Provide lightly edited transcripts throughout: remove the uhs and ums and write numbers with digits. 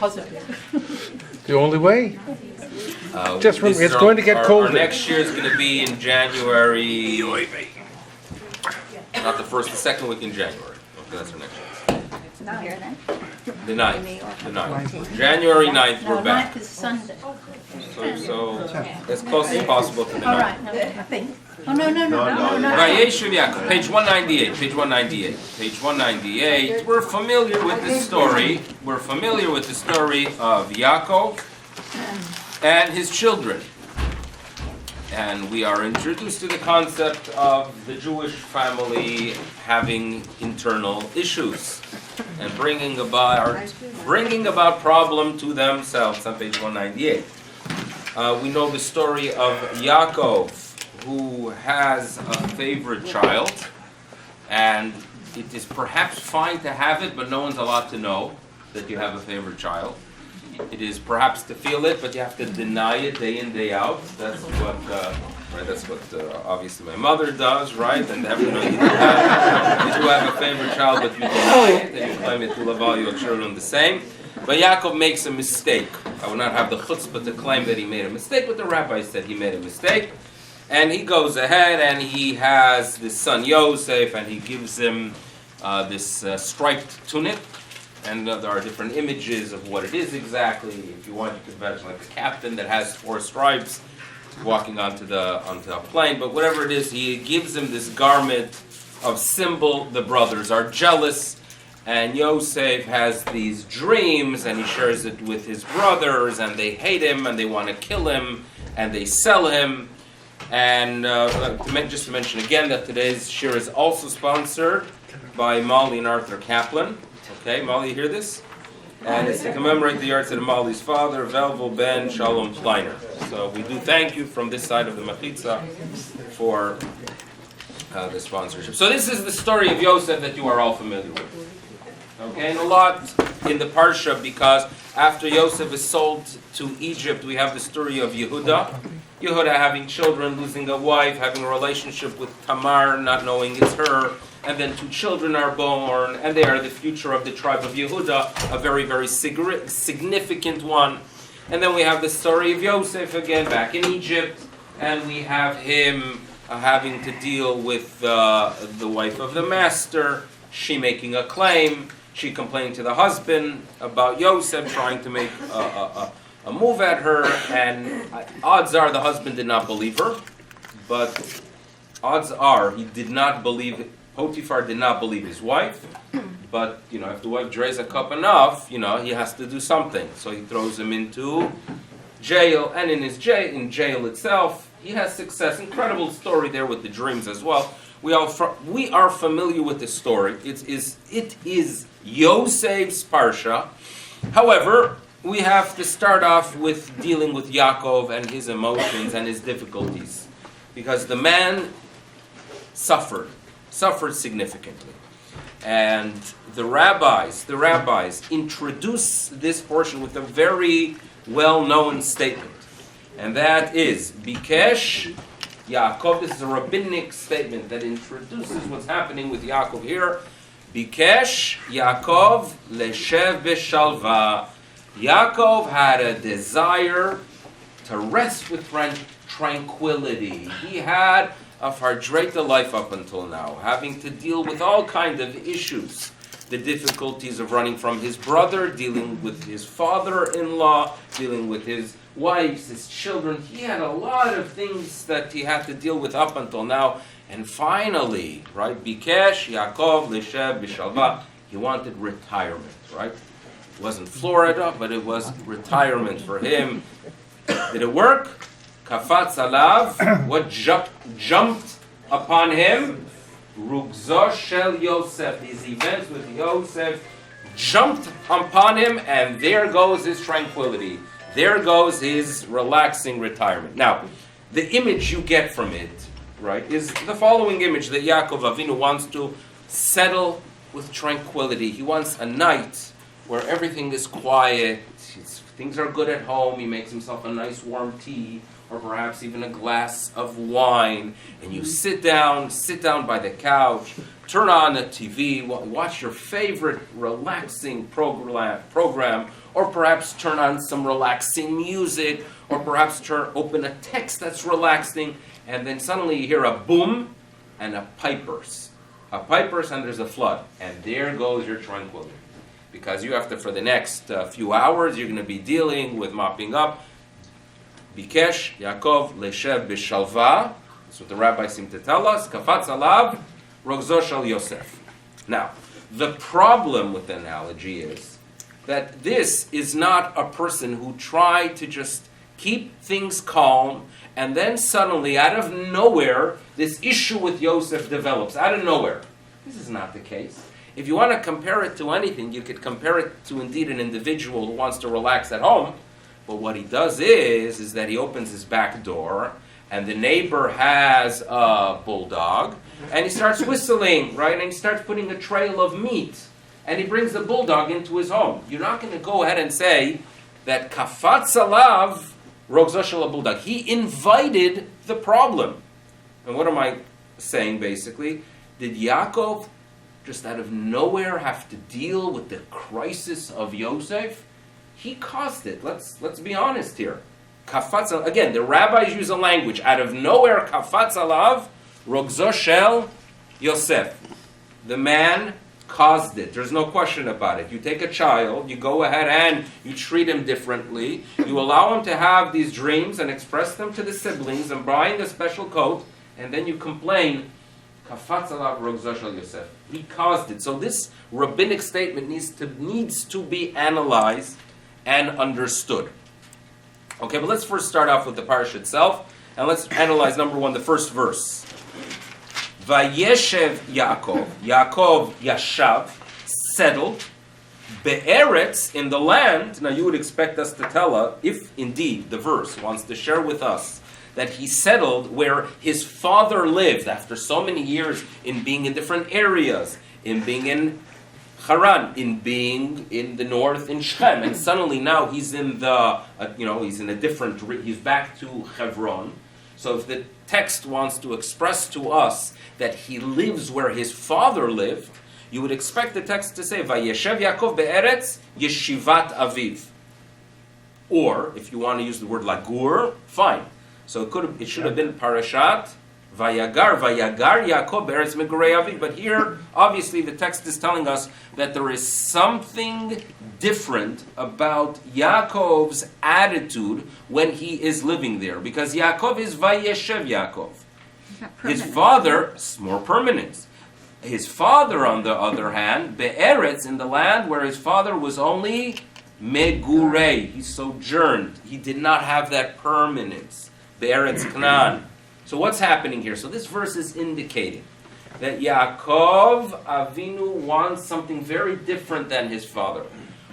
The only way. Just remember, it's going to get colder. Our next year is going to be in January. Not the first, the second week in January. Okay, that's our next year. The 9th. January 9th, we're back. 9th is Sunday. So as close as possible to the 9th. All right, no, I think. Oh, no. Vayeishev Yaakov, page 198. Page 198. We're familiar with the story. We're familiar with the story of Yaakov and his children. And we are introduced to the concept of the Jewish family having internal issues and bringing about problem to themselves on page 198. We know the story of Yaakov, who has a favorite child, and it is perhaps fine to have it, but no one's allowed to know that you have a favorite child. It is perhaps to feel it, but you have to deny it day in, day out. That's what obviously my mother does, right? And you do have a favorite child, but you deny it, and you claim it to love all your children the same. But Yaakov makes a mistake. I would not have the chutzpah to claim that he made a mistake, but the rabbi said he made a mistake. And he goes ahead and he has this son Yosef, and he gives him this striped tunic. And there are different images of what it is exactly. If you want, you can imagine like a captain that has 4 stripes walking onto a plane. But whatever it is, he gives him this garment of symbol. The brothers are jealous. And Yosef has these dreams, and he shares it with his brothers, and they hate him, and they want to kill him, and they sell him. And just to mention again that today's shir is also sponsored by Molly and Arthur Kaplan. Okay, Molly, you hear this? And it's to commemorate the yahrzeit of Molly's father, Velvel Ben Shalom Kleiner. So we do thank you from this side of the Mechitza for the sponsorship. So this is the story of Yosef that you are all familiar with. Okay, and a lot in the Parsha, because after Yosef is sold to Egypt, we have the story of Yehuda. Yehuda having children, losing a wife, having a relationship with Tamar, not knowing it's her, and then 2 children are born, and they are the future of the tribe of Yehuda, a very, very significant one. And then we have the story of Yosef again, back in Egypt, and we have him having to deal with the wife of the master, she making a claim, she complaining to the husband about Yosef, trying to make a move at her, and odds are the husband did not believe her, but odds are he did not believe, Potiphar did not believe his wife, but, if the wife drays a cup enough, he has to do something. So he throws him into jail, and in jail itself, he has success. Incredible story there with the dreams as well. We are familiar with the story. It is Yosef's Parsha. However, we have to start off with dealing with Yaakov and his emotions and his difficulties, because the man suffered significantly. And the rabbis introduce this portion with a very well-known statement, and that is Bikesh Yaakov. This is a rabbinic statement that introduces what's happening with Yaakov here. Bikesh Yaakov leshev b'shalva. Yaakov had a desire to rest with tranquility. He had a fardreta life up until now, having to deal with all kinds of issues. The difficulties of running from his brother, dealing with his father-in-law, dealing with his wives, his children. He had a lot of things that he had to deal with up until now. And finally, right, Bikesh Yaakov leshev b'shalva. He wanted retirement, right? It wasn't Florida, but it was retirement for him. Did it work? Kafatz alav. What jumped upon him? Rugzo shel Yosef. These events with Yosef jumped upon him, and there goes his tranquility. There goes his relaxing retirement. Now, the image you get from it, right, is the following image that Yaakov Avinu wants to settle with tranquility. He wants a night where everything is quiet, things are good at home, he makes himself a nice warm tea, or perhaps even a glass of wine, and you sit down by the couch, turn on a TV, watch your favorite relaxing program, or perhaps turn on some relaxing music, or perhaps open a text that's relaxing, and then suddenly you hear a boom and a pipe burst. A pipe burst and there's a flood. And there goes your tranquility. Because you have to, for the next few hours, you're going to be dealing with mopping up. Bikesh, Yaakov, Leshev, Bishalva. That's what the rabbis seem to tell us. Kafatz alav, Rogzo shel Yosef. Now, the problem with the analogy is that this is not a person who tried to just keep things calm, and then suddenly, out of nowhere, this issue with Yosef develops. Out of nowhere. This is not the case. If you want to compare it to anything, you could compare it to indeed an individual who wants to relax at home. But what he does is that he opens his back door, and the neighbor has a bulldog, and he starts whistling, right? And he starts putting a trail of meat, and he brings the bulldog into his home. You're not going to go ahead and say that kafatz alav rogzo shel bulldog. He invited the problem. And what am I saying, basically? Did Yaakov just out of nowhere have to deal with the crisis of Yosef? He caused it. Let's be honest here. Kafatz, again, the rabbis use a language. Out of nowhere, kafatz alav, rogzo shel Yosef. The man caused it. There's no question about it. You take a child, you go ahead and you treat him differently. You allow him to have these dreams and express them to the siblings and buying a special coat, and then you complain, kafatz alav, rogzo shel Yosef. He caused it. So this rabbinic statement needs to be analyzed and understood. Okay, but let's first start off with the parsha itself, and let's analyze number one, the first verse. Vayeishev Yaakov yashav, settled, be'eretz, in the land. Now you would expect us to tell us, if indeed the verse wants to share with us that he settled where his father lived after so many years in being in different areas, in being in Haran, in being in the north in Shechem, and suddenly now he's in the, he's back to Hebron. So if the text wants to express to us that he lives where his father lived, you would expect the text to say, Vayeshev Yaakov be'eretz yeshivat aviv. Or, if you want to use the word lagur, fine. So it should have been Parashat Vayagar Yaakov be'eretz migurei aviv. But here, obviously, the text is telling us that there is something different about Yaakov's attitude when he is living there. Because Yaakov is Vayeshev Yaakov. His father, more permanence. His father, on the other hand, be'eretz, in the land where his father was only megurei. He sojourned. He did not have that permanence. Be'eretz Canaan. So what's happening here? So this verse is indicating that Yaakov Avinu wants something very different than his father.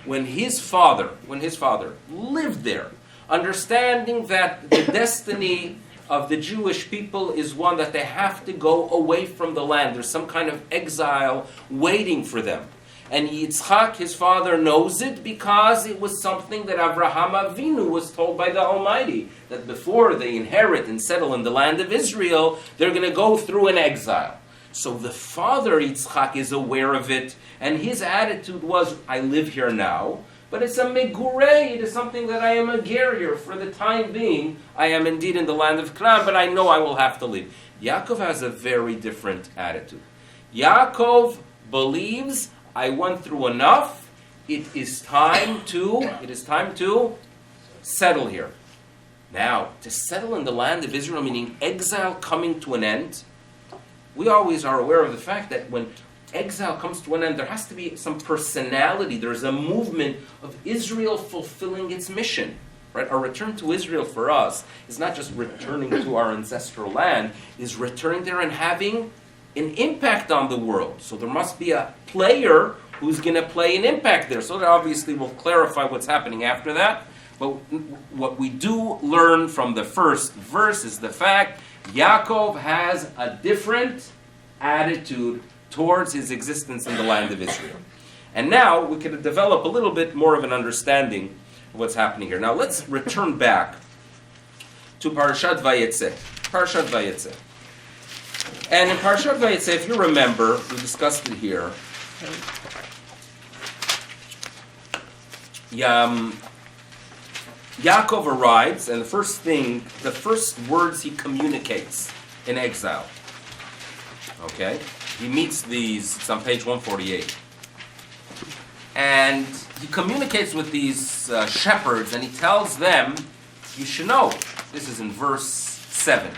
When his father lived there, understanding that the destiny of the Jewish people is one that they have to go away from the land. There's some kind of exile waiting for them. And Yitzchak, his father, knows it because it was something that Avraham Avinu was told by the Almighty, that before they inherit and settle in the land of Israel, they're going to go through an exile. So the father, Yitzchak, is aware of it, and his attitude was, I live here now, but it's a megurei, it is something that I am a ger here. For the time being, I am indeed in the land of Canaan, but I know I will have to leave. Yaakov has a very different attitude. Yaakov believes, I went through enough. It is time to settle here. Now, to settle in the land of Israel, meaning exile coming to an end, we always are aware of the fact that when exile comes to an end, there has to be some personality. There's a movement of Israel fulfilling its mission. Right? Our return to Israel for us is not just returning to our ancestral land, it is returning there and having an impact on the world. So there must be a player who's going to play an impact there. So that obviously will clarify what's happening after that. But what we do learn from the first verse is the fact Yaakov has a different attitude towards his existence in the land of Israel. And now we can develop a little bit more of an understanding of what's happening here. Now let's return back to Parashat Vayeishev. Parashat Vayeishev. And in Parshas Vayeishev, if you remember, we discussed it here. Yaakov arrives, and the first words he communicates in exile. Okay? He meets these, it's on page 148. And he communicates with these shepherds, and he tells them, you should know, this is in verse 7.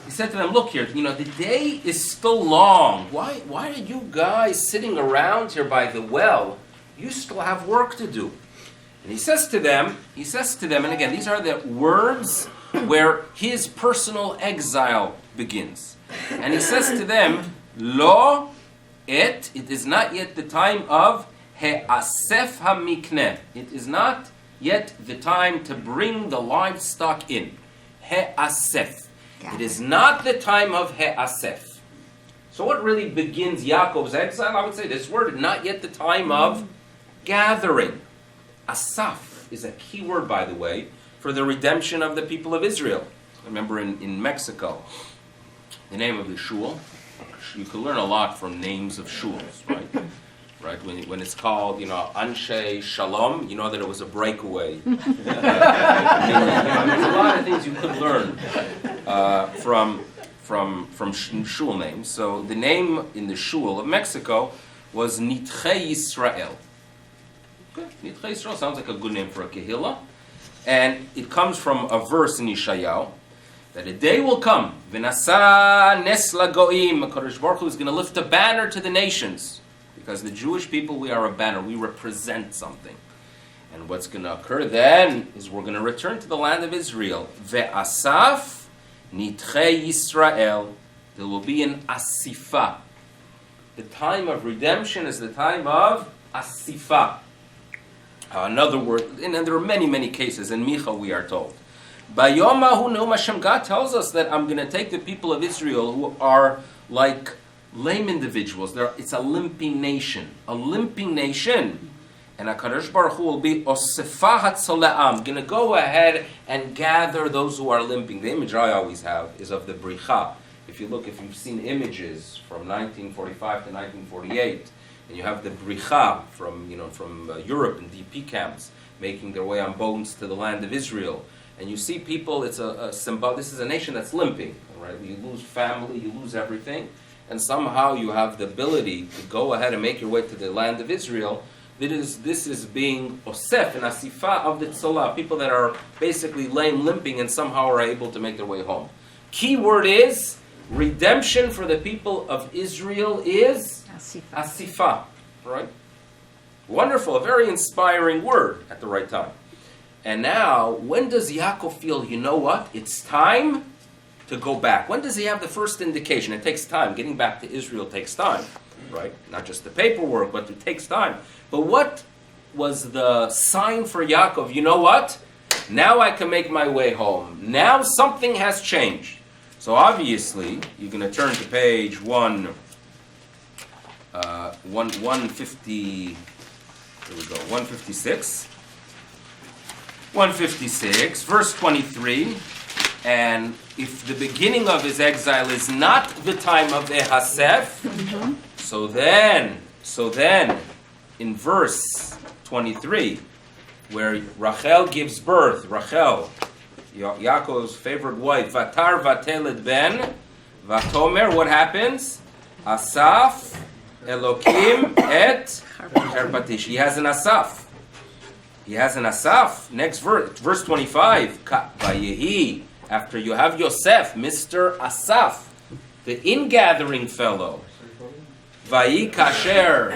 He said to them, look here, the day is still long. Why are you guys sitting around here by the well? You still have work to do. And he says to them, and again, these are the words where his personal exile begins. And he says to them, Lo it is not yet the time of he'asef hamikneh. It is not yet the time to bring the livestock in. He'asef. It is not the time of he'asef. So what really begins Yaakov's exile? I would say this word, not yet the time of gathering. Asaf is a key word, by the way, for the redemption of the people of Israel. Remember in Mexico, the name of the shul, you can learn a lot from names of shuls, right? Right? When it's called, Anshe Shalom, you know that it was a breakaway. There's a lot of things you could learn from shul names. So the name in the shul of Mexico was Nitchei Yisrael. Nitchei Yisrael sounds like a good name for a kehillah. And it comes from a verse in Yeshayahu, that a day will come, V'nasa nes lagoim, HaKadosh Baruch Hu is going to lift a banner to the nations. Because the Jewish people, we are a banner, we represent something. And what's going to occur then is we're going to return to the land of Israel. Ve'asaf nitchei Yisrael. There will be an asifah. The time of redemption is the time of asifah. Another word, and there are many, many cases. In Micha we are told. Bayomahu Neum Hashem, God tells us that I'm going to take the people of Israel who are like lame individuals. It's a limping nation. A limping nation. And HaKadosh Baruch Hu will be Osefah HaTzole'am, going to go ahead and gather those who are limping. The image I always have is of the Bricha. If you've seen images from 1945 to 1948, and you have the Bricha from Europe and DP camps making their way on boats to the land of Israel. And you see people, it's a symbol. This is a nation that's limping, right? You lose family, you lose everything, and somehow you have the ability to go ahead and make your way to the land of Israel. This is being osef and asifah of the tzolah, people that are basically lame, limping, and somehow are able to make their way home. Key word is redemption for the people of Israel is asifah, right? Wonderful, a very inspiring word at the right time. And now, when does Yaakov feel, you know what? It's time to go back. When does he have the first indication? It takes time. Getting back to Israel takes time, right? Not just the paperwork, but it takes time. But what was the sign for Yaakov? You know what? Now I can make my way home. Now something has changed. So obviously, you're going to turn to page 150, here we go, 156. 156, verse 23, and if the beginning of his exile is not the time of Ehasef, so then, in verse 23, where Rachel gives birth, Rachel, Yaakov's favorite wife, Vatar vateled ben, Vatomer, what happens? Asaf, Elokim, et Herpatish. He has an Asaf. He has an Asaf. Next verse 25. Vayehi. After you have Yosef, Mr. Asaf, the ingathering fellow. Vayi kasher.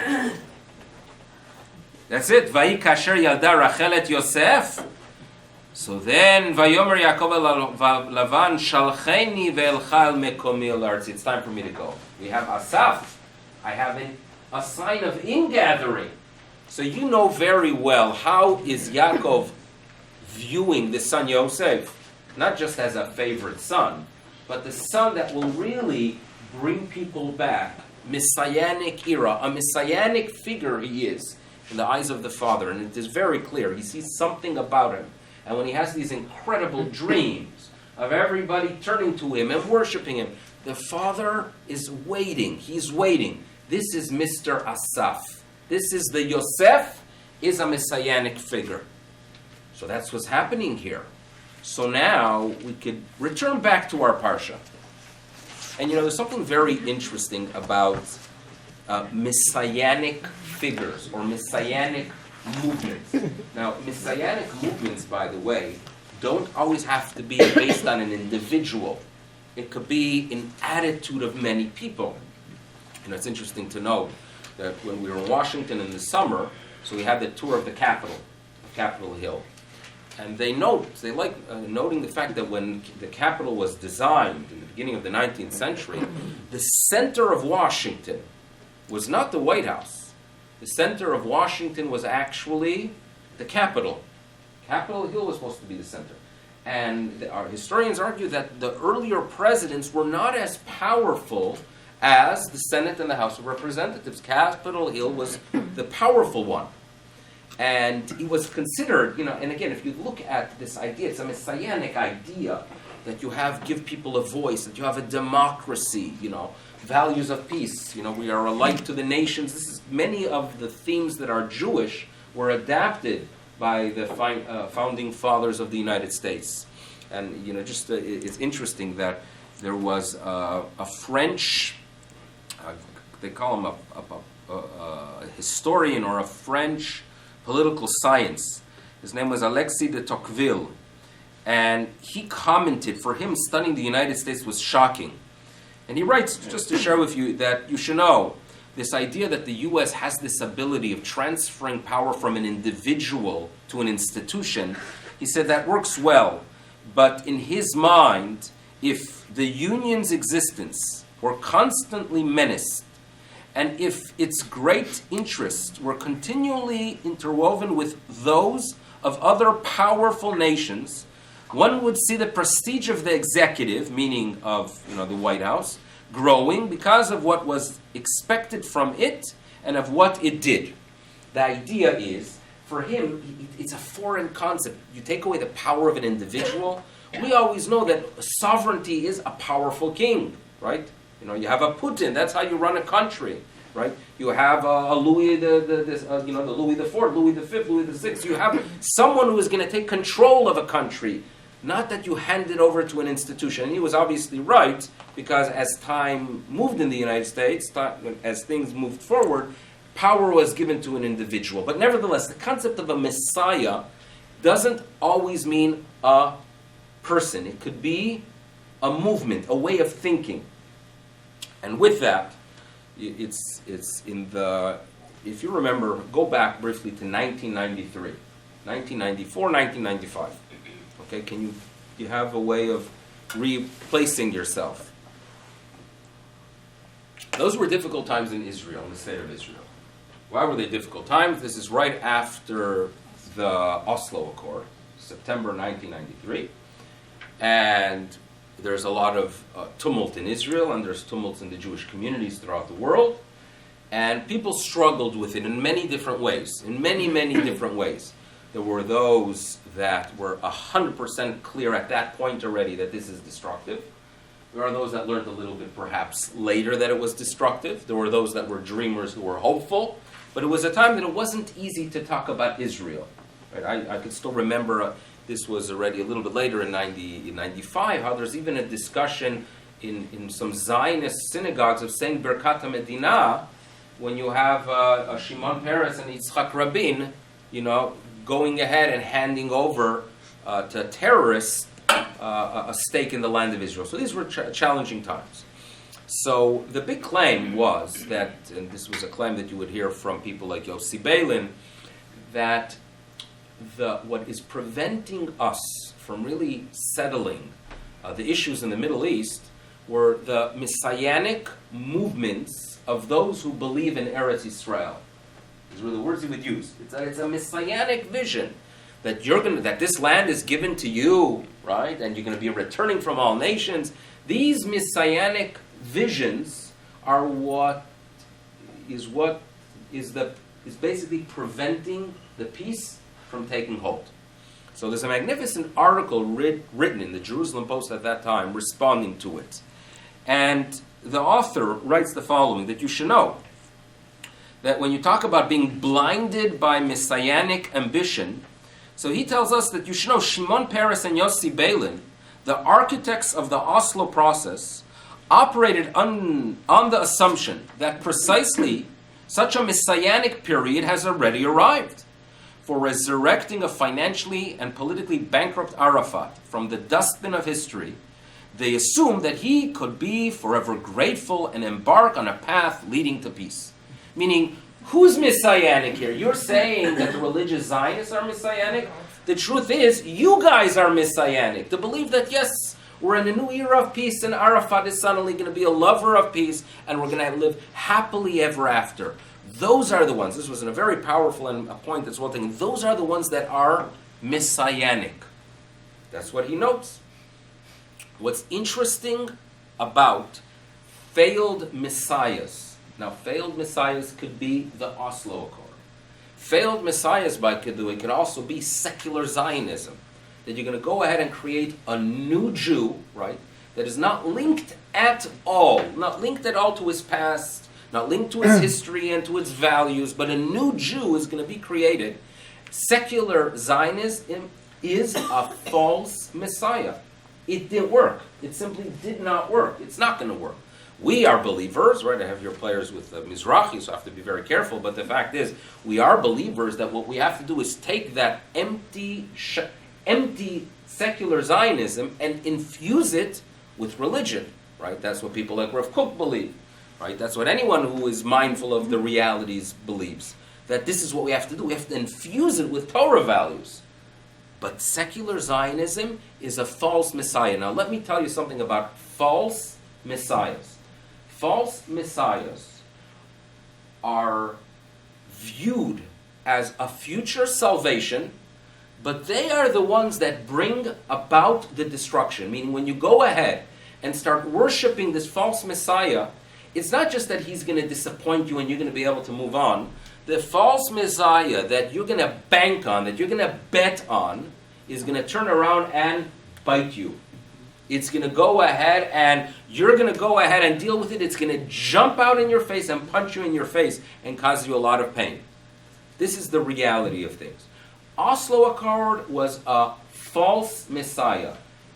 That's it. Vayi kasher yalda Rachel et Yosef. So then, Vayomer Yaakov el Lavan shalcheni ve'elcha el mekomi el artzi. It's time for me to go. We have Asaf. I have a sign of ingathering. So you know very well how is Yaakov viewing the son Yosef, not just as a favorite son, but the son that will really bring people back. Messianic era, a messianic figure he is in the eyes of the father, and it is very clear. He sees something about him. And when he has these incredible dreams of everybody turning to him and worshiping him, the father is waiting. He's waiting. This is Mr. Asaf. This is the Yosef, is a messianic figure. So that's what's happening here. So now we could return back to our parsha. And there's something very interesting about messianic figures or messianic movements. Now, messianic movements, by the way, don't always have to be based on an individual. It could be an attitude of many people. It's interesting to note that when we were in Washington in the summer, so we had the tour of the Capitol Hill. And they like noting the fact that when the Capitol was designed in the beginning of the 19th century, the center of Washington was not the White House. The center of Washington was actually the Capitol. Capitol Hill was supposed to be the center. And our historians argue that the earlier presidents were not as powerful as the Senate and the House of Representatives. Capitol Hill was the powerful one. And it was considered, and again, if you look at this idea, it's a messianic idea that you give people a voice, that you have a democracy, values of peace, we are a light to the nations. This is many of the themes that are Jewish were adapted by the founding fathers of the United States. And, it's interesting that there was a French, they call him a historian or a French political science. His name was Alexis de Tocqueville. And he commented, for him, studying the United States was shocking. And he writes, just to share with you, that you should know, this idea that the U.S. has this ability of transferring power from an individual to an institution, he said that works well. But in his mind, if the Union's existence were constantly menaced, and if its great interests were continually interwoven with those of other powerful nations, one would see the prestige of the executive, meaning of the White House, growing because of what was expected from it and of what it did. The idea is, for him, it's a foreign concept. You take away the power of an individual. We always know that sovereignty is a powerful king, right? You have a Putin. That's how you run a country, right? You have a Louis the Louis the IV, Louis the V, Louis the VI. You have someone who is going to take control of a country, not that you hand it over to an institution. And he was obviously right, because as time moved in the United States, as things moved forward, power was given to an individual. But nevertheless, the concept of a Messiah doesn't always mean a person. It could be a movement, a way of thinking. And with that, it's in the, if you remember, go back briefly to 1993, 1994, 1995. Okay, can you have a way of replacing yourself? Those were difficult times in Israel, in the state of Israel. Why were they difficult times? This is right after the Oslo Accord, September 1993. And there's a lot of tumult in Israel, and there's tumults in the Jewish communities throughout the world. And people struggled with it in many different ways, in many, many different ways. There were those that were 100% clear at that point already that this is destructive. There are those that learned a little bit perhaps later that it was destructive. There were those that were dreamers who were hopeful. But it was a time that it wasn't easy to talk about Israel. Right? I could still remember, this was already a little bit later in 95, how there's even a discussion in some Zionist synagogues of saying Birkat HaMedina when you have Shimon Peres and Yitzhak Rabin, going ahead and handing over to terrorists a stake in the land of Israel. So these were challenging times. So the big claim was that, and this was a claim that you would hear from people like Yossi Beilin, that what is preventing us from really settling the issues in the Middle East were the messianic movements of those who believe in Eretz Yisrael. These were the words he would use. It's a messianic vision that that this land is given to you, right? And you're going to be returning from all nations. These messianic visions are what is basically preventing the peace from taking hold. So there's a magnificent article written in the Jerusalem Post at that time responding to it. And the author writes the following, that you should know that when you talk about being blinded by messianic ambition, so he tells us that you should know Shimon Peres and Yossi Beilin, the architects of the Oslo process, operated on the assumption that precisely such a messianic period has already arrived for resurrecting a financially and politically bankrupt Arafat from the dustbin of history. They assumed that he could be forever grateful and embark on a path leading to peace. Meaning, who's messianic here? You're saying that the religious Zionists are messianic? The truth is, you guys are messianic. To believe that, yes, we're in a new era of peace and Arafat is suddenly going to be a lover of peace and we're going to live happily ever after. Those are the ones, this was a very powerful and a point that's one thing, those are the ones that are messianic. That's what he notes. What's interesting about failed messiahs, now failed messiahs could be the Oslo Accord. Failed messiahs by Kedui could also be secular Zionism. That you're going to go ahead and create a new Jew, right, that is not linked at all to his past, not linked to his history and to its values, but a new Jew is going to be created. Secular Zionism is a false messiah. It didn't work. It simply did not work. It's not going to work. We are believers, right? I have your players with Mizrahi, so I have to be very careful. But the fact is, we are believers that what we have to do is take that empty secular Zionism and infuse it with religion, right? That's what people like Rav Kook believe, right? That's what anyone who is mindful of the realities believes. That this is what we have to do. We have to infuse it with Torah values. But secular Zionism is a false messiah. Now let me tell you something about false messiahs. False messiahs are viewed as a future salvation, but they are the ones that bring about the destruction. Meaning when you go ahead and start worshiping this false messiah, it's not just that he's going to disappoint you and you're going to be able to move on. The false messiah that you're going to bank on, that you're going to bet on, is going to turn around and bite you. It's going to go ahead and you're going to go ahead and deal with it. It's going to jump out in your face and punch you in your face and cause you a lot of pain. This is the reality of things. Oslo Accord was a false messiah.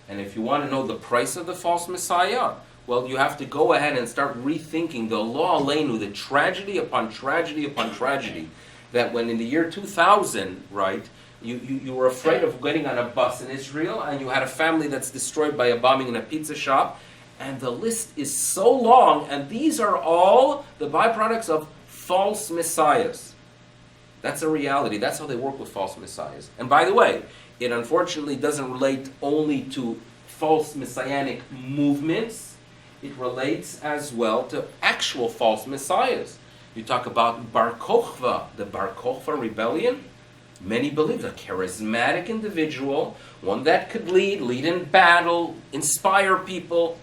And if you want to know the price of the false messiah, well, you have to go ahead and start rethinking the law aleinu, the tragedy upon tragedy upon tragedy, that when in the year 2000, right, you were afraid of getting on a bus in Israel, and you had a family that's destroyed by a bombing in a pizza shop, and the list is so long, and these are all the byproducts of false messiahs. That's a reality. That's how they work with false messiahs. And by the way, it unfortunately doesn't relate only to false messianic movements. It relates as well to actual false messiahs. You talk about Bar Kokhba, the Bar Kokhba rebellion. Many believe a charismatic individual, one that could lead in battle, inspire people.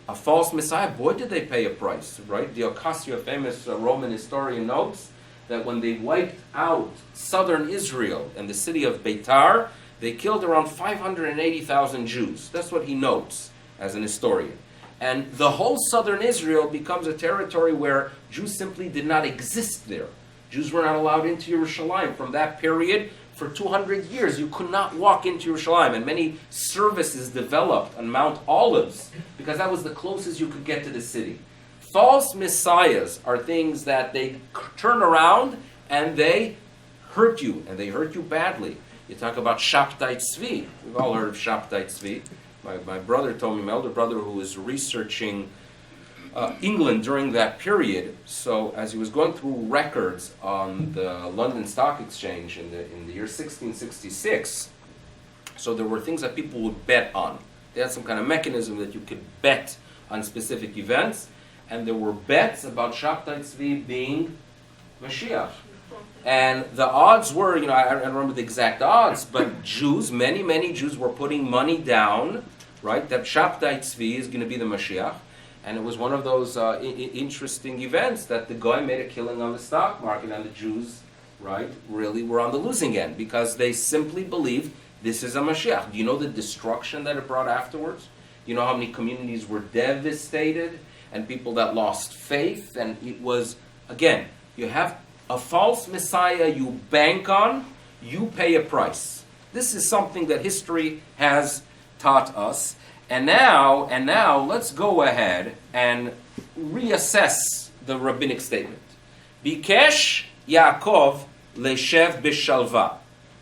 A false messiah, boy, did they pay a price, right? Diocasio, a famous Roman historian, notes that when they wiped out southern Israel and the city of Beitar, they killed around 580,000 Jews. That's what he notes as an historian. And the whole southern Israel becomes a territory where Jews simply did not exist there. Jews were not allowed into Yerushalayim. From that period, for 200 years, you could not walk into Yerushalayim. And many services developed on Mount Olives because that was the closest you could get to the city. False messiahs are things that they turn around and they hurt you, and they hurt you badly. You talk about Shabtai Tzvi. We've all heard of Shabtai Tzvi. My brother told me, my elder brother who was researching England during that period, so as he was going through records on the London Stock Exchange in the year 1666, so there were things that people would bet on. They had some kind of mechanism that you could bet on specific events, and there were bets about Shabtai Tzvi being Mashiach. And the odds were, I don't remember the exact odds, but Jews, many Jews were putting money down, right, that Shabtai Tzvi is going to be the Mashiach. And it was one of those interesting events that the guy made a killing on the stock market, and the Jews, right, really were on the losing end because they simply believed this is a Mashiach. Do you know the destruction that it brought afterwards? You know how many communities were devastated and people that lost faith? And it was, again, you have a false Messiah you bank on, you pay a price. This is something that history has taught us. And now, let's go ahead and reassess the rabbinic statement. Bikesh Yaakov leshev b'shalva.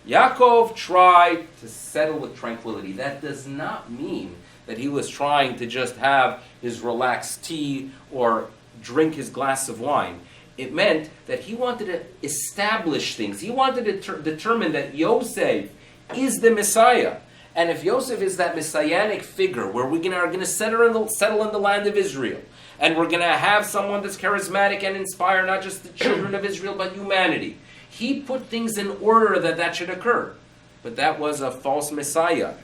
Yaakov tried to settle with tranquility. That does not mean that he was trying to just have his relaxed tea or drink his glass of wine. It meant that he wanted to establish things. He wanted to determine that Yosef is the Messiah. And if Yosef is that messianic figure where we're going to settle in the land of Israel, and we're going to have someone that's charismatic and inspire not just the children of Israel, but humanity, he put things in order that should occur. But that was a false Messiah.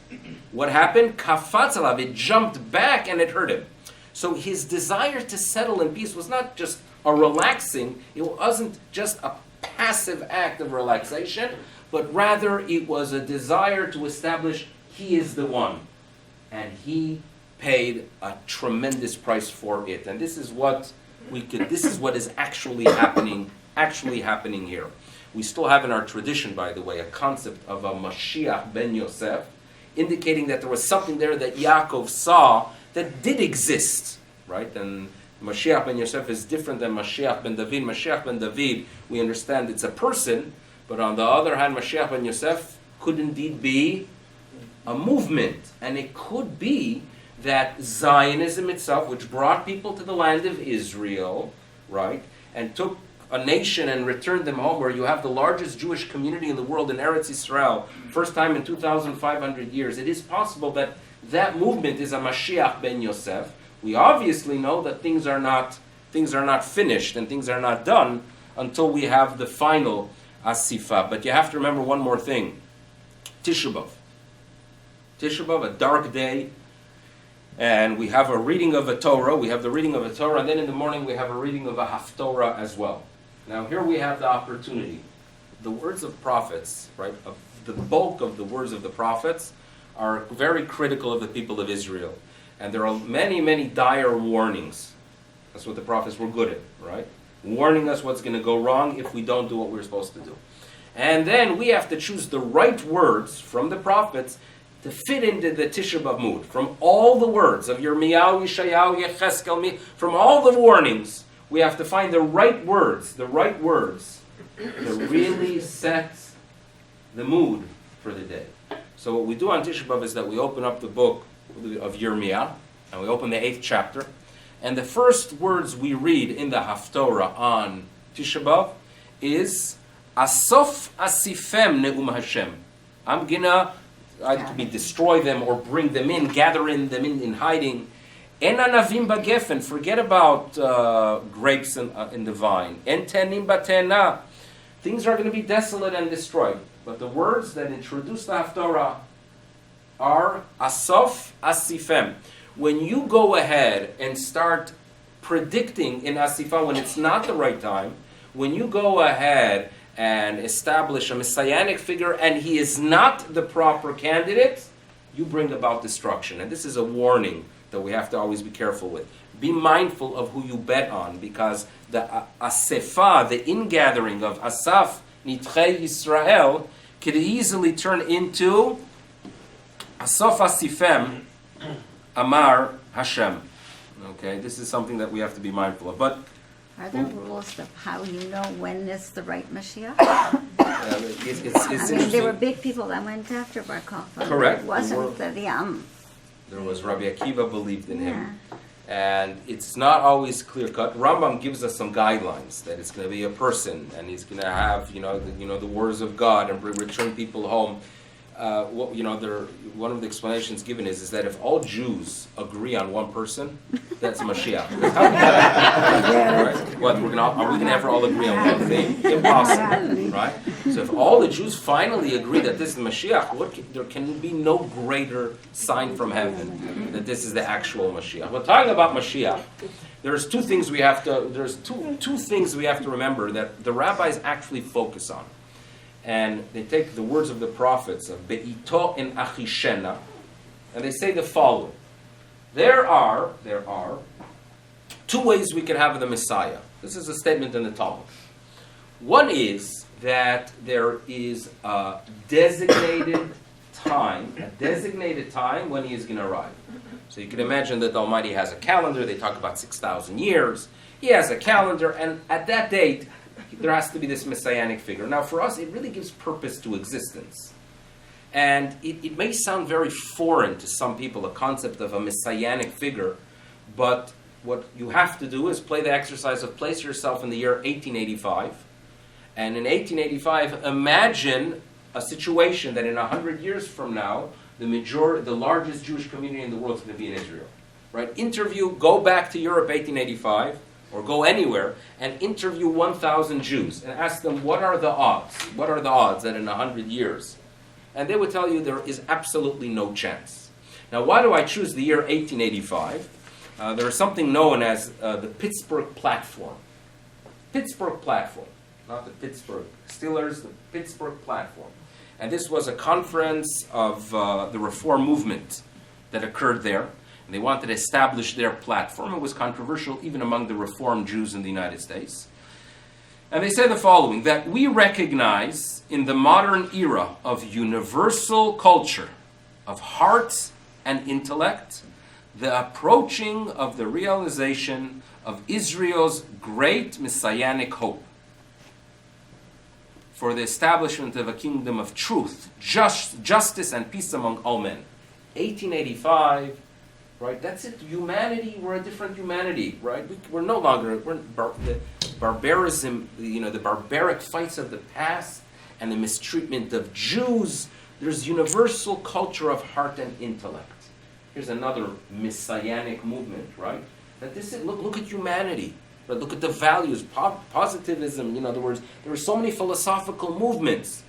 What happened? Kafatz alav, it jumped back and it hurt him. So his desire to settle in peace was not just a relaxing, it wasn't just a passive act of relaxation, but rather it was a desire to establish he is the one. And he paid a tremendous price for it. And this is what is actually happening here. We still have in our tradition, by the way, a concept of a Mashiach ben Yosef, indicating that there was something there that Yaakov saw that did exist, right? And Mashiach ben Yosef is different than Mashiach ben David. Mashiach ben David, we understand it's a person, but on the other hand, Mashiach ben Yosef could indeed be a movement. And it could be that Zionism itself, which brought people to the land of Israel, right, and took a nation and returned them home, where you have the largest Jewish community in the world in Eretz Yisrael, first time in 2,500 years. It is possible that that movement is a Mashiach ben Yosef. We obviously know that things are not finished and things are not done until we have the final Asifa. But you have to remember one more thing. Tisha B'Av. Tisha B'Av, a dark day, and we have a reading of a Torah. We have the reading of a Torah, and then in the morning we have a reading of a Haftorah as well. Now here we have the opportunity. The words of prophets, right, the bulk of the words of the prophets are very critical of the people of Israel. And there are many, many dire warnings. That's what the prophets were good at, right? Warning us what's going to go wrong if we don't do what we're supposed to do. And then we have to choose the right words from the prophets to fit into the Tisha B'Av mood. From all the words of Yirmiyahu, Yeshayahu, Yecheskel, from all the warnings, we have to find the right words that really set the mood for the day. So what we do on Tisha B'Av is that we open up the book of Yirmiyah, and we open the 8th chapter, and the first words we read in the Haftorah on Tisha B'Av is Asof Asifem Ne'um Hashem. I'm gonna either destroy them or bring them in, gather them in hiding. En anavim bagefen, forget about grapes in the vine. En tenim batena, things are going to be desolate and destroyed. But the words that introduce the Haftorah are Asof Asifem. When you go ahead and start predicting in Asifah when it's not the right time, when you go ahead and establish a messianic figure and he is not the proper candidate, you bring about destruction. And this is a warning that we have to always be careful with. Be mindful of who you bet on, because the Asefah, the ingathering of Asaf, Nitrei Yisrael, could easily turn into Asof Asifem, Amar Hashem. Okay, this is something that we have to be mindful of. But are there rules of how you know when is the right Mashiach? It's there were big people that went after Bar Kokhba. Correct. It wasn't there was Rabbi Akiva believed in him. And it's not always clear cut. Rambam gives us some guidelines that it's going to be a person, and he's going to have the words of God and return people home. One of the explanations given is that if all Jews agree on one person, that's Mashiach. Right. What are we going to ever all agree on one thing? Impossible, right? So if all the Jews finally agree that this is Mashiach, there can be no greater sign from heaven that this is the actual Mashiach. We're talking about Mashiach. There's two things we have to remember that the rabbis actually focus on. And they take the words of the prophets of Be'ito and Achishena, and they say the following. There are two ways we can have the Messiah. This is a statement in the Talmud. One is that there is a designated time when he is going to arrive. So you can imagine that the Almighty has a calendar. They talk about 6,000 years. He has a calendar, and at that date, there has to be this messianic figure. Now, for us, it really gives purpose to existence. And it may sound very foreign to some people, the concept of a messianic figure, but what you have to do is play the exercise of place yourself in the year 1885. And in 1885, imagine a situation that in 100 years from now, the largest Jewish community in the world is going to be in Israel. Right? Go back to Europe 1885, or go anywhere, and interview 1,000 Jews, and ask them, what are the odds? What are the odds that in 100 years? And they would tell you there is absolutely no chance. Now, why do I choose the year 1885? There is something known as the Pittsburgh Platform. Pittsburgh Platform, not the Pittsburgh Steelers, the Pittsburgh Platform. And this was a conference of the Reform movement that occurred there. And they wanted to establish their platform. It was controversial even among the Reform Jews in the United States. And they say the following, that we recognize in the modern era of universal culture, of heart and intellect, the approaching of the realization of Israel's great messianic hope for the establishment of a kingdom of truth, justice, and peace among all men. 1885, right? That's it. Humanity, we're a different humanity, right? We're no longer, the barbarism, the barbaric fights of the past and the mistreatment of Jews. There's universal culture of heart and intellect. Here's another messianic movement, right? That this is, look at humanity. Right? Look at the values, positivism. In other words, there were so many philosophical movements.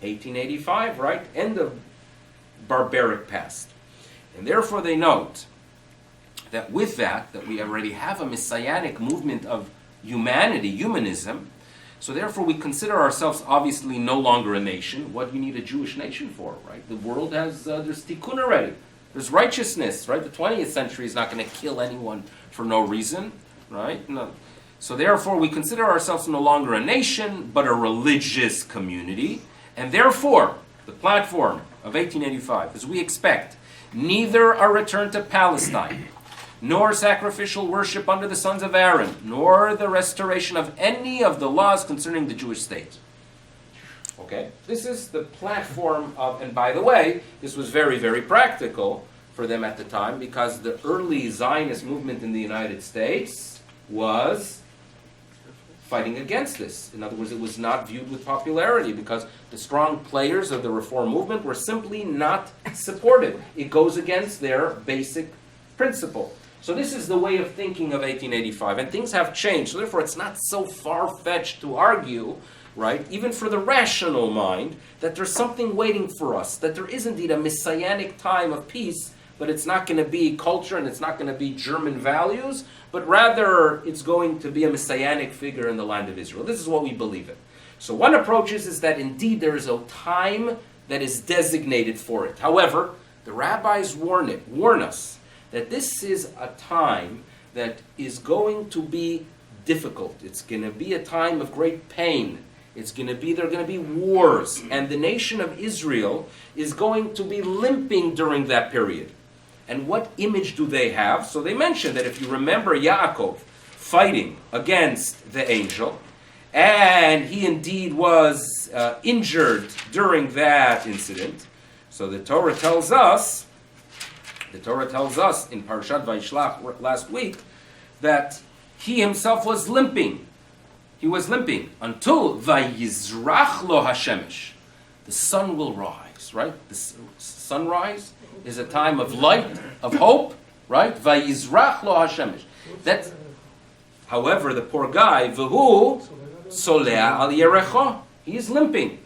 1885, right? End of barbaric past. And therefore they note that with that we already have a messianic movement of humanity, humanism. So therefore we consider ourselves obviously no longer a nation. What do you need a Jewish nation for, right? The world has, there's tikkun already. There's righteousness, right? The 20th century is not going to kill anyone for no reason, right? No. So therefore we consider ourselves no longer a nation, but a religious community. And therefore, the platform of 1885, as we expect, neither a return to Palestine, nor sacrificial worship under the sons of Aaron, nor the restoration of any of the laws concerning the Jewish state. Okay? This is the platform of, and by the way, this was very, very practical for them at the time, because the early Zionist movement in the United States was fighting against this. In other words, it was not viewed with popularity because the strong players of the Reform movement were simply not supported. It goes against their basic principle. So this is the way of thinking of 1885, and things have changed. So therefore, it's not so far-fetched to argue, right, even for the rational mind, that there's something waiting for us, that there is indeed a messianic time of peace, but it's not going to be culture and it's not going to be German values, but rather it's going to be a messianic figure in the land of Israel. This is what we believe in. So one approach is that indeed there is a time that is designated for it. However, the rabbis warn us that this is a time that is going to be difficult. It's going to be a time of great pain. There are going to be wars, and the nation of Israel is going to be limping during that period. And what image do they have? So they mention that if you remember Yaakov fighting against the angel, and he indeed was injured during that incident. So the Torah tells us in Parshas Vayeishev last week that he himself was limping. He was limping until Vayizrach lo hashemesh. The sun will rise, right? The sunrise is a time of light, of hope, right? Vayizrach lo hashemesh. That's, however, the poor guy, v'hu solea al yerecho. He is limping.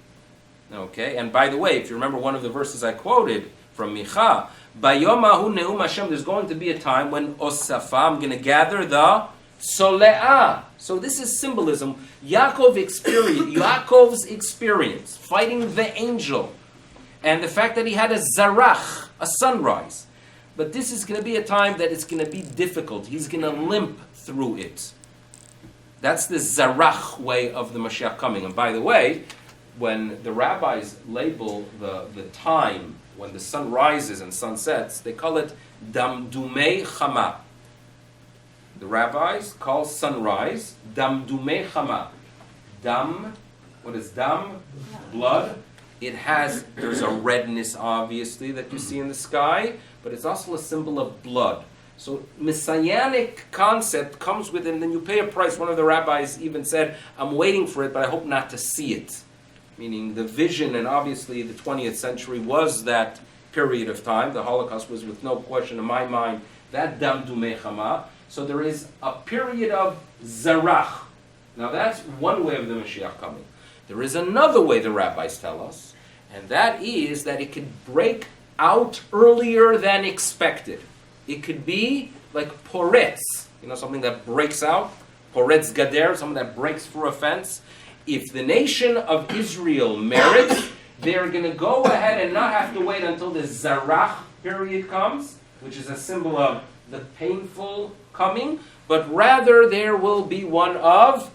Okay, and by the way, if you remember one of the verses I quoted from Micha, Bayom Ahu Neum Hashem, there's going to be a time when Osafa, I'm going to gather the Soleah. So this is symbolism. Yaakov's experience fighting the angel, and the fact that he had a zarach, a sunrise, but this is going to be a time that it's going to be difficult. He's going to limp through it. That's the zarach way of the Mashiach coming. And by the way, when the rabbis label the time when the sun rises and sun sets, they call it damdumei chama. The rabbis call sunrise damdumei chama. Dam, what is dam? Blood. There's a redness, obviously, that you see in the sky, but it's also a symbol of blood. So messianic concept comes with it, and then you pay a price. One of the rabbis even said, I'm waiting for it, but I hope not to see it. Meaning the vision, and obviously the 20th century was that period of time. The Holocaust was, with no question in my mind, that damdumei chama. So there is a period of zarach. Now that's one way of the Mashiach coming. There is another way the rabbis tell us, and that is that it could break out earlier than expected. It could be like poretz, something that breaks out, poretz gader, something that breaks through a fence. If the nation of Israel merits, they're going to go ahead and not have to wait until the zarach period comes, which is a symbol of the painful coming, but rather there will be one of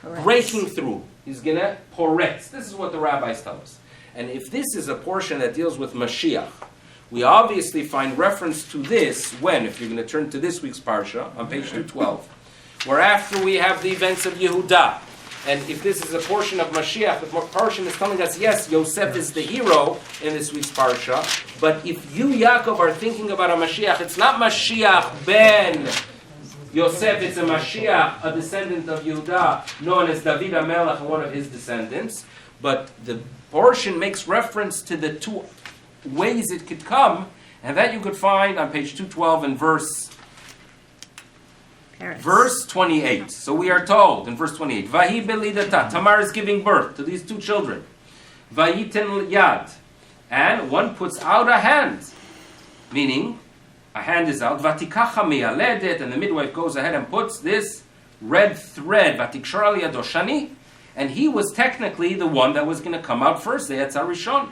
breaking through. He's going to poretz. This is what the rabbis tell us. And if this is a portion that deals with Mashiach, we obviously find reference to this when, if you're going to turn to this week's Parsha, on page 212, where after we have the events of Yehudah, and if this is a portion of Mashiach, the Parsha is telling us, yes, Yosef is the hero in this week's Parsha, but if you, Yaakov, are thinking about a Mashiach, it's not Mashiach ben Yosef, it's a Mashiach, a descendant of Yehudah, known as David HaMelech, one of his descendants. But the portion makes reference to the two ways it could come, and that you could find on page 212 in verse 28. So we are told in verse 28, Vahi belidata, Tamar is giving birth to these two children. Vayiten yad, and one puts out a hand, meaning a hand is out. Vatikacha miyaledet, and the midwife goes ahead and puts this red thread, vatikshar al yado shani, and he was technically the one that was going to come out first, the Yetzar Rishon.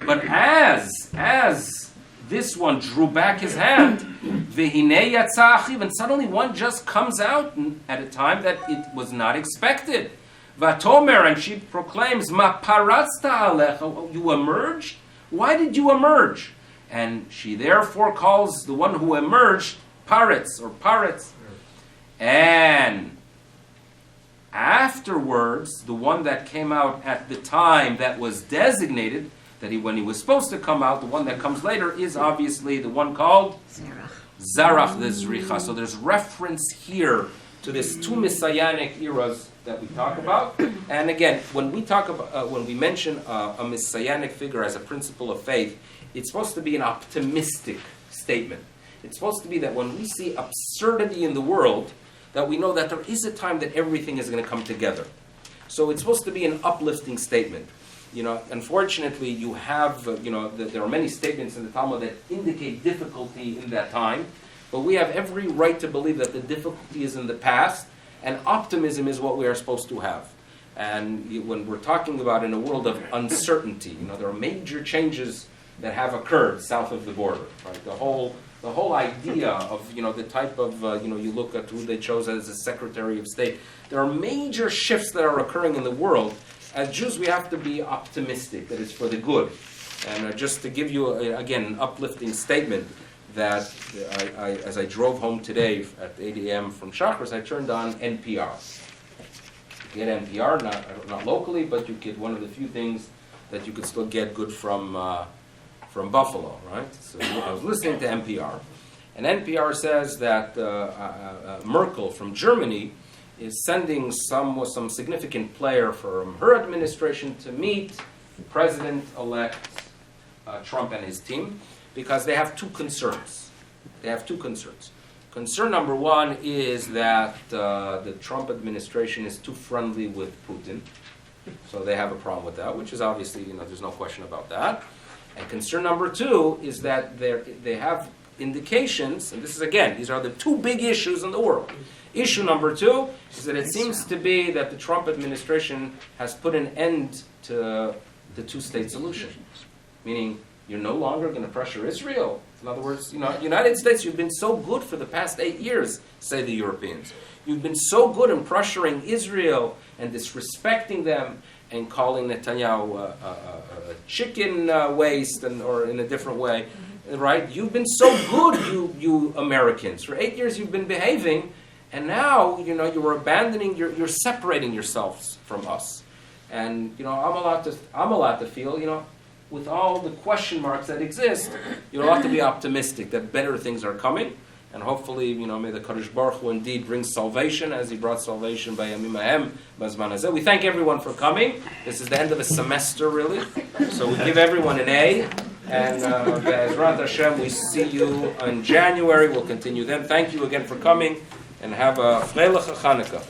But as this one drew back his hand, v'hinei yatsa achiv, and suddenly one just comes out at a time that it was not expected. Vatomer, and she proclaims, Ma paratsta alecha, you emerged? Why did you emerge? And she therefore calls the one who emerged Paretz, or Paretz. And afterwards, the one that came out at the time that was designated, when he was supposed to come out, the one that comes later is obviously the one called Zarach the Zricha. So there's reference here to this two messianic eras that we talk about. And again, when we talk about, when we mention a messianic figure as a principle of faith, it's supposed to be an optimistic statement. It's supposed to be that when we see absurdity in the world, that we know that there is a time that everything is going to come together. So it's supposed to be an uplifting statement. Unfortunately, you have, there are many statements in the Talmud that indicate difficulty in that time, but we have every right to believe that the difficulty is in the past, and optimism is what we are supposed to have. And when we're talking about in a world of uncertainty, there are major changes that have occurred south of the border, right? The whole idea of, the type of, you look at who they chose as the Secretary of State. There are major shifts that are occurring in the world. As Jews, we have to be optimistic that it's for the good. And just to give you, again, an uplifting statement, that as I drove home today at 8 a.m. from Shachris, I turned on NPR. You get NPR, not locally, but you get one of the few things that you could still get good from Buffalo, right? So I was listening to NPR, and NPR says that Merkel from Germany is sending some significant player from her administration to meet President-elect Trump and his team, because they have two concerns. Concern number one is that the Trump administration is too friendly with Putin, so they have a problem with that, which is obviously, there's no question about that. And concern number two is that they have indications, and this is, again, these are the two big issues in the world. Issue number two is that it seems to be that the Trump administration has put an end to the two-state solution. Meaning, you're no longer going to pressure Israel. In other words, United States, you've been so good for the past 8 years, say the Europeans. You've been so good in pressuring Israel and disrespecting them and calling Netanyahu chicken waste or in a different way, right? You've been so good, you Americans. For 8 years you've been behaving, and now, you're abandoning, you're separating yourselves from us. And, I'm allowed to feel, with all the question marks that exist, you're allowed to be optimistic that better things are coming. And hopefully, may the Kadosh Baruch Hu indeed bring salvation as He brought salvation by Yamim Hahem, Bazman Hazeh. We thank everyone for coming. This is the end of a semester, really. So we give everyone an A. And Be'ezrat Hashem, we see you in January. We'll continue then. Thank you again for coming. And have a Freiliche Chanukah.